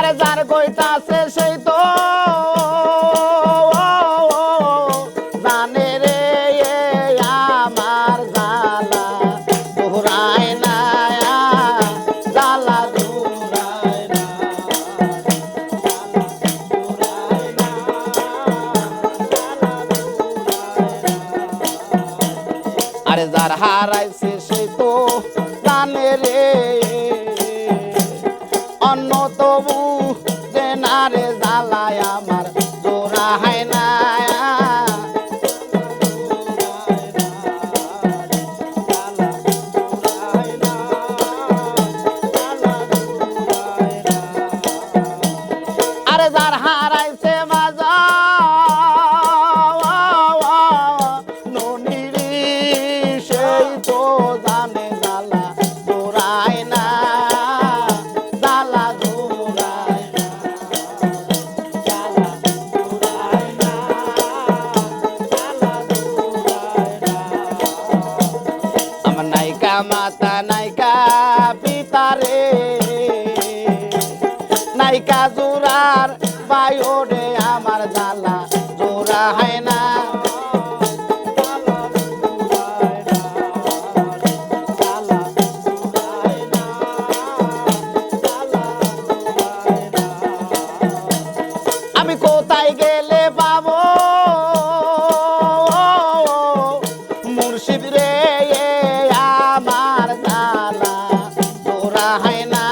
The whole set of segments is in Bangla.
আরে যার কইতাছে সেই তো জানে রে আমার জ্বালা দোহরায় না জ্বালা দোহরায় না আরে যার হারাইছে সেই তো জানে রে অন্য তবু যে না রে জ্বালায় আমার জোড়া হয় না আরে যার হারাইছে মাজা ননিরি সেই তো জানে জ্বালা জোড়ায় না জ্বালা জোড়ায় না জ্বালা জোড়ায় না জ্বালা জোড়ায় না আমার নায়িকা মাতা নায়িকা পিতা রে নায়িকা জোড়ার বায়ুরে আমার জ্বালা জোড়া হয় না আমি কোথায় গেলে পাবো মুর্শিদ রে আমার জ্বালা জোড়া হয় না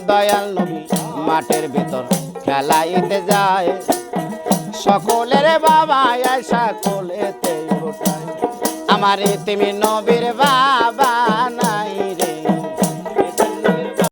দয়াল নবী মাঠের ভিতর খেলাইতে যায় সকলের বাবা আয়সা কোলেতে ওঠায় আমার তুমি নবীর বাবা